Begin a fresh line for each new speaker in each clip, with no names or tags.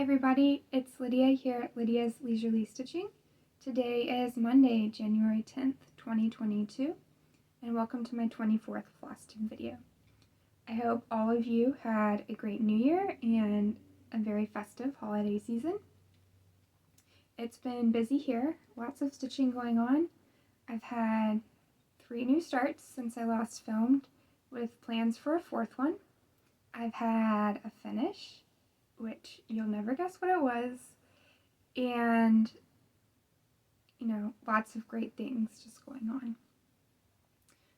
everybody, it's Lydia here at Lydia's Leisurely Stitching. Today is Monday, January 10th, 2022, and welcome to my 24th Flosstube video. I hope all of you had a great New Year and a very festive holiday season. It's been busy here, lots of stitching going on. I've had 3 new starts since I last filmed, with plans for a 4th one. I've had a finish, which you'll never guess what it was, and lots of great things just going on.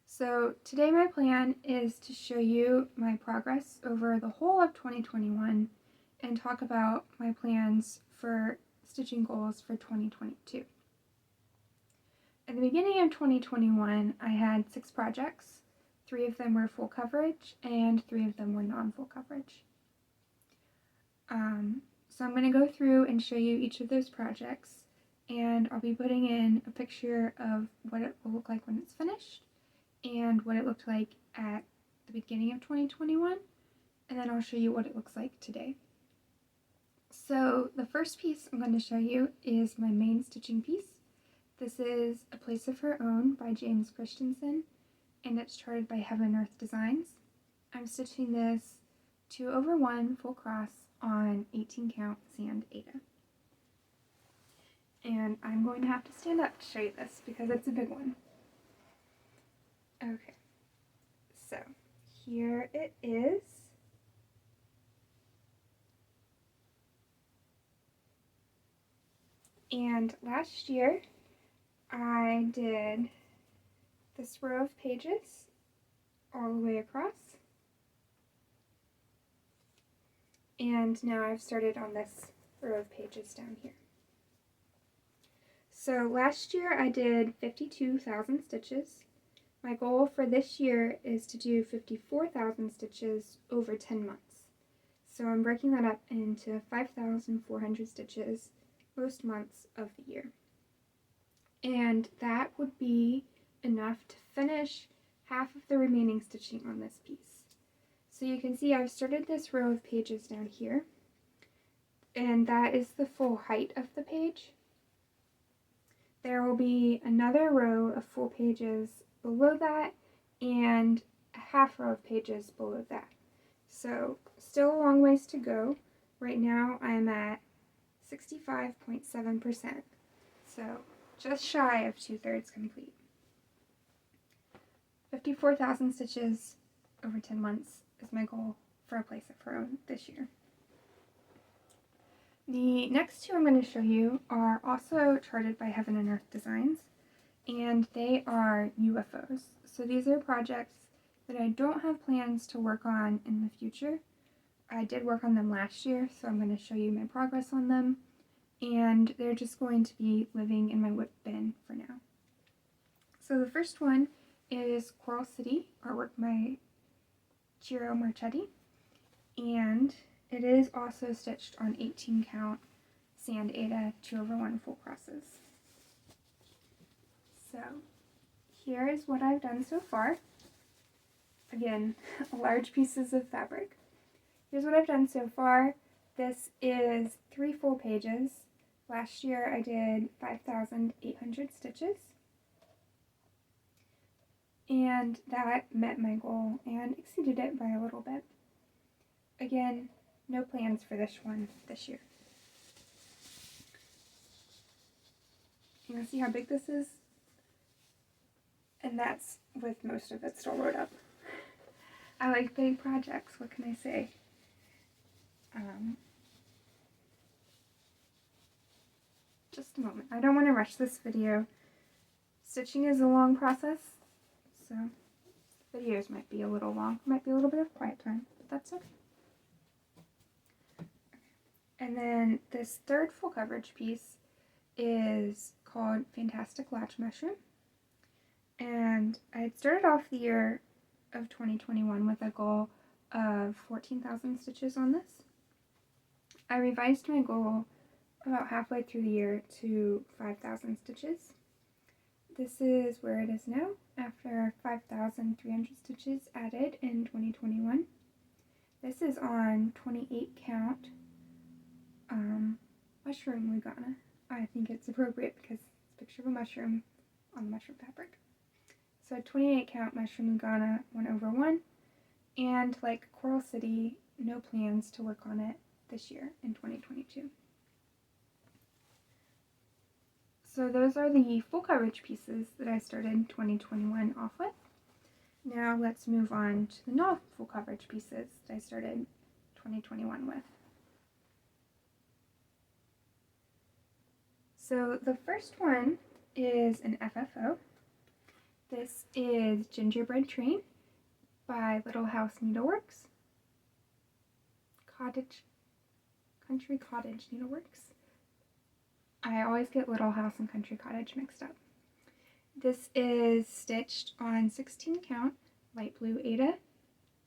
So today my plan is to show you my progress over the whole of 2021 and talk about my plans for stitching goals for 2022. At the beginning of 2021, I had 6 projects. 3 of them were full coverage and 3 of them were non-full coverage. So I'm going to go through and show you each of those projects, and I'll be putting in a picture of what it will look like when it's finished and what it looked like at the beginning of 2021, and then I'll show you what it looks like today. So the first piece I'm going to show you is my main stitching piece. This is A Place of Her Own by Christensen, and it's charted by Heaven Earth Designs. I'm stitching this 2/1 full cross on 18 count sand aida. And I'm going to have to stand up to show you this because it's a big one. Okay, so here it is. And last year I did this row of pages all the way across. And now I've started on this row of pages down here. So last year I did 52,000 stitches. My goal for this year is to do 54,000 stitches over 10 months. So I'm breaking that up into 5,400 stitches most months of the year. And that would be enough to finish half of the remaining stitching on this piece. So you can see I've started this row of pages down here, and that is the full height of the page. There will be another row of full pages below that and a half row of pages below that. So still a long ways to go. Right now I'm at 65.7%, so just shy of 2/3 complete. 54,000 stitches over 10 months is my goal for A Place of Her Own this year. The next 2 I'm going to show you are also charted by Heaven and Earth Designs, and they are UFOs. So these are projects that I don't have plans to work on in the future. I did work on them last year, so I'm going to show you my progress on them, and they're just going to be living in my WIP bin for now. So the first one is Coral City, artwork by Ciro Marchetti, and it is also stitched on 18 count sand aida 2/1 full crosses. So here is what I've done so far. Again, large pieces of fabric. Here's what I've done so far. This is 3 full pages. Last year I did 5,800 stitches. And that met my goal and exceeded it by a little bit. Again, no plans for this one this year. You can see how big this is? And that's with most of it still wrote up. I like big projects, what can I say? Just a moment. I don't want to rush this video. Stitching is a long process, so the videos might be a little long. Might be a little bit of quiet time, but that's okay. And then this third full coverage piece is called Fantastic Latch Mushroom. And I had started off the year of 2021 with a goal of 14,000 stitches on this. I revised my goal about halfway through the year to 5,000 stitches. This is where it is now, after 5,300 stitches added in 2021. This is on 28 count mushroom lugana. I think it's appropriate because it's a picture of a mushroom on the mushroom fabric. So 28 count mushroom lugana 1/1, and like Coral City, no plans to work on it this year in 2022. So those are the full coverage pieces that I started 2021 off with. Now let's move on to the not full coverage pieces that I started 2021 with. So the first one is an FFO. This is Gingerbread Train by Little House Needleworks. Country Cottage Needleworks. I always get Little House and Country Cottage mixed up. This is stitched on 16 count light blue aida,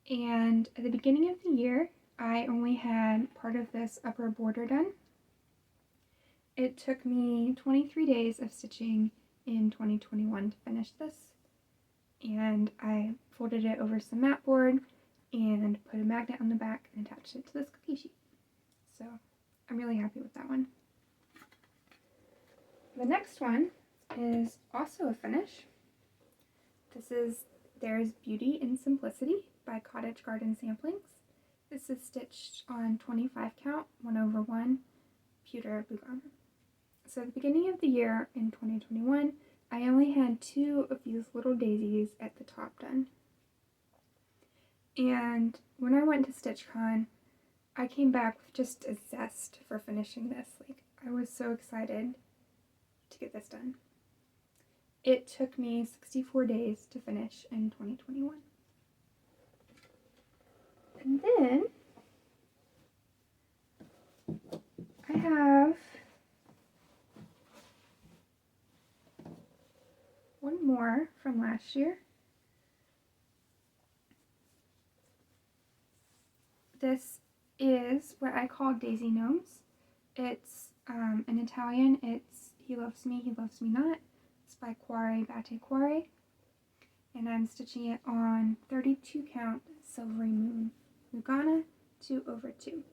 and at the beginning of the year I only had part of this upper border done. It took me 23 days of stitching in 2021 to finish this, and I folded it over some mat board and put a magnet on the back and attached it to this cookie sheet. So I'm really happy with that one. The next one is also a finish. This is There's Beauty in Simplicity by Cottage Garden Samplings. This is stitched on 25 count 1/1 pewter lugana. So at the beginning of the year in 2021, I only had 2 of these little daisies at the top done. And when I went to StitchCon, I came back with just a zest for finishing this. Like, I was so excited to get this done. It took me 64 days to finish in 2021. And then I have one more from last year. This is what I call Daisy Gnomes. It's in Italian, it's He Loves Me Not. It's by Cuore, Batticuore. And I'm stitching it on 32 count silvery moon lugana 2/2.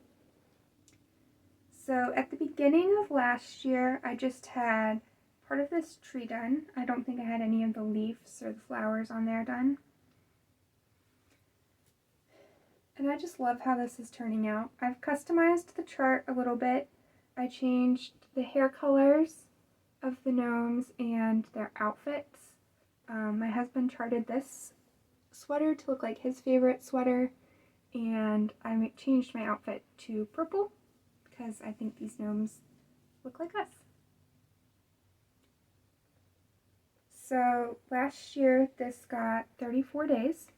So at the beginning of last year, I just had part of this tree done. I don't think I had any of the leaves or the flowers on there done. And I just love how this is turning out. I've customized the chart a little bit. I changed the hair colors of the gnomes and their outfits. My husband charted this sweater to look like his favorite sweater, and I changed my outfit to purple because I think these gnomes look like us. So last year this got 34 days,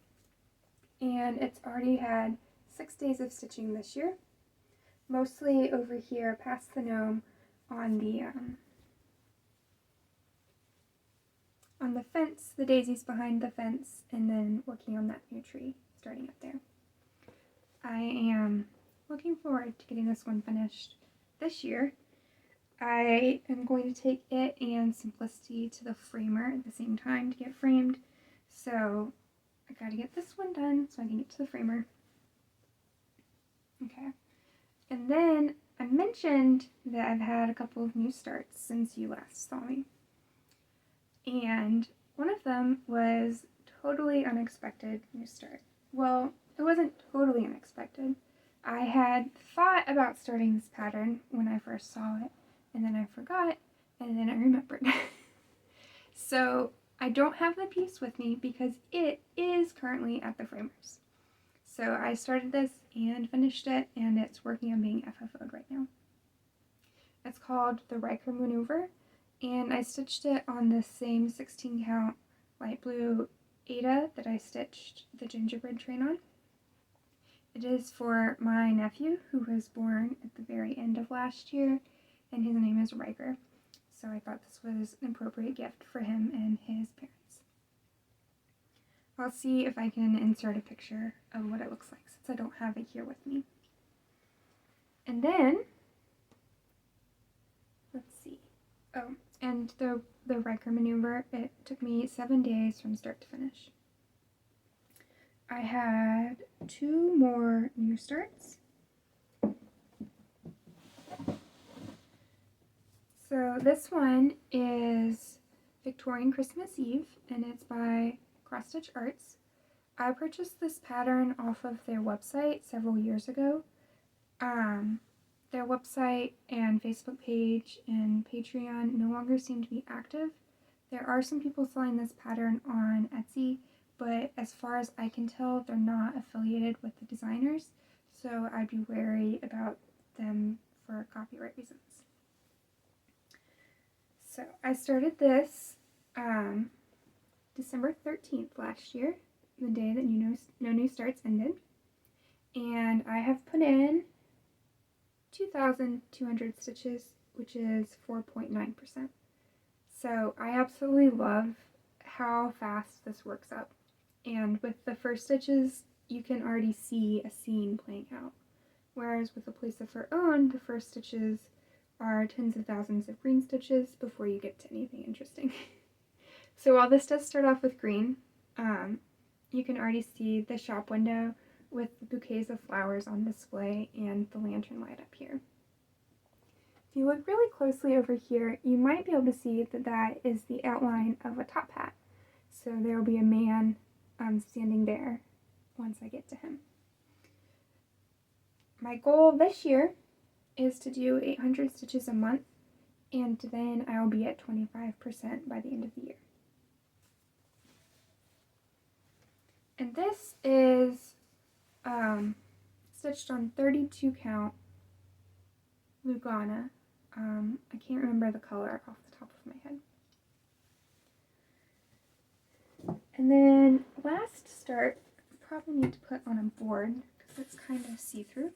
and it's already had 6 days of stitching this year, mostly over here past the gnome on the fence, the daisies behind the fence, and then working on that new tree starting up there. I am looking forward to getting this one finished this year. I am going to take it and Simplicity to the framer at the same time to get framed, so I gotta get this one done so I can get to the framer. Okay, and then I mentioned that I've had a couple of new starts since you last saw me. And one of them was totally unexpected new start. Well, it wasn't totally unexpected. I had thought about starting this pattern when I first saw it, and then I forgot, and then I remembered. So I don't have the piece with me because it is currently at the framers. So I started this and finished it, and it's working on being FFO'd right now. It's called the Riker Maneuver, and I stitched it on the same 16 count light blue aida that I stitched the Gingerbread Train on. It is for my nephew who was born at the very end of last year, and his name is Riker. So I thought this was an appropriate gift for him and his parents. I'll see if I can insert a picture of what it looks like since I don't have it here with me. And then, let's see. Oh, and the Riker Maneuver, it took me 7 days from start to finish. I had 2 more new starts. So this one is Victorian Christmas Eve, and it's by Cottage Arts. I purchased this pattern off of their website several years ago. Their website and Facebook page and Patreon no longer seem to be active. There are some people selling this pattern on Etsy, but as far as I can tell, they're not affiliated with the designers, so I'd be wary about them for copyright reasons. So I started this December 13th last year, the day that No New Starts ended, and I have put in 2,200 stitches, which is 4.9%. So I absolutely love how fast this works up, and with the first stitches you can already see a scene playing out, whereas with A Place of Her Own, the first stitches are tens of thousands of green stitches before you get to anything interesting. So while this does start off with green, you can already see the shop window with the bouquets of flowers on display and the lantern light up here. If you look really closely over here, you might be able to see that that is the outline of a top hat. So there will be a man standing there once I get to him. My goal this year is to do 800 stitches a month, and then I will be at 25% by the end of the year. And this is stitched on 32 count lugana. I can't remember the color off the top of my head. And then last start, I probably need to put on a board because it's kind of see-through.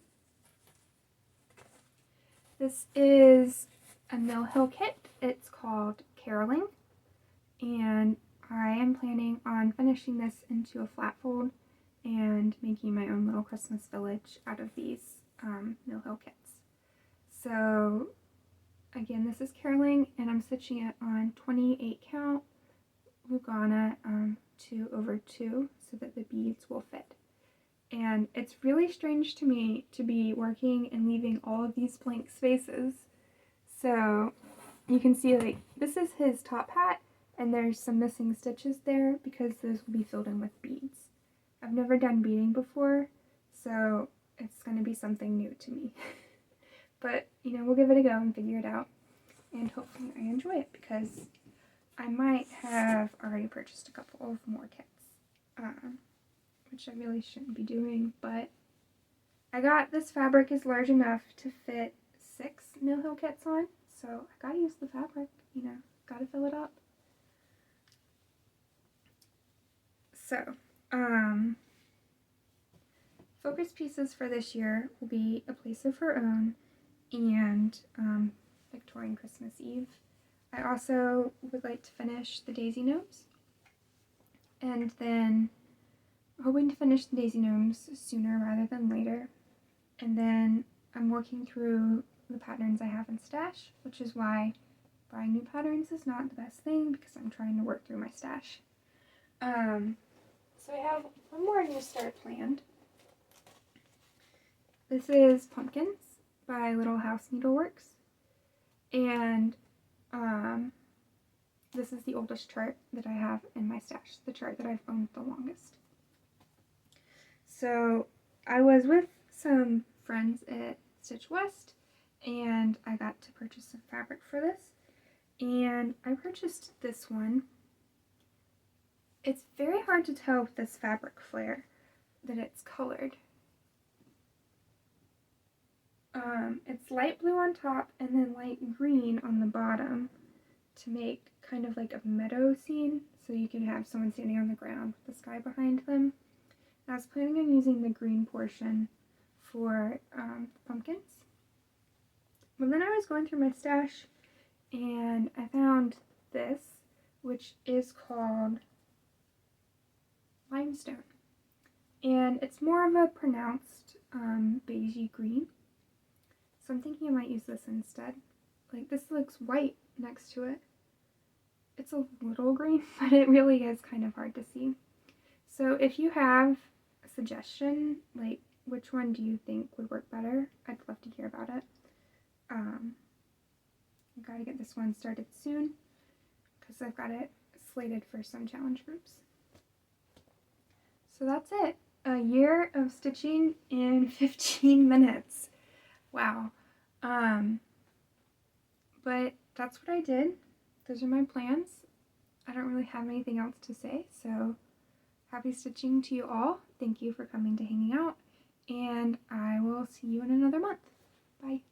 This is a Mill Hill kit. It's called Caroling, and I am planning on finishing this into a flat fold and making my own little Christmas village out of these Mill Hill kits. So again, this is Caroling, and I'm stitching it on 28 count lugana 2/2 so that the beads will fit. And it's really strange to me to be working and leaving all of these blank spaces. So you can see, like, this is his top hat, and there's some missing stitches there because those will be filled in with beads. I've never done beading before, so it's going to be something new to me. But, you know, we'll give it a go and figure it out, and hopefully I enjoy it because I might have already purchased a couple of more kits, which I really shouldn't be doing, but I got this fabric is large enough to fit 6 Mill Hill kits on, so I gotta use the fabric, you know, gotta fill it up. So, focus pieces for this year will be A Place of Her Own and Victorian Christmas Eve. I also would like to finish the Daisy Gnomes, and then hoping to finish the Daisy Gnomes sooner rather than later. And then I'm working through the patterns I have in stash, which is why buying new patterns is not the best thing because I'm trying to work through my stash. So I have one more new start planned. This is Pumpkins by Little House Needleworks, and this is the oldest chart that I have in my stash, the chart that I've owned the longest. So I was with some friends at Stitch West, and I got to purchase some fabric for this, and I purchased this one. It's very hard to tell with this fabric flare that it's colored. It's light blue on top and then light green on the bottom to make kind of like a meadow scene, so you can have someone standing on the ground with the sky behind them. I was planning on using the green portion for pumpkins, but then I was going through my stash and I found this, which is called Limestone, and it's more of a pronounced beigey green, so I'm thinking I might use this instead. Like, this looks white next to it. It's a little green, but it really is kind of hard to see. So if you have a suggestion, like which one do you think would work better, I'd love to hear about it. I gotta get this one started soon because I've got it slated for some challenge groups. So that's it. A year of stitching in 15 minutes. Wow. But that's what I did. Those are my plans. I don't really have anything else to say, so happy stitching to you all. Thank you for coming to hanging out, and I will see you in another month. Bye.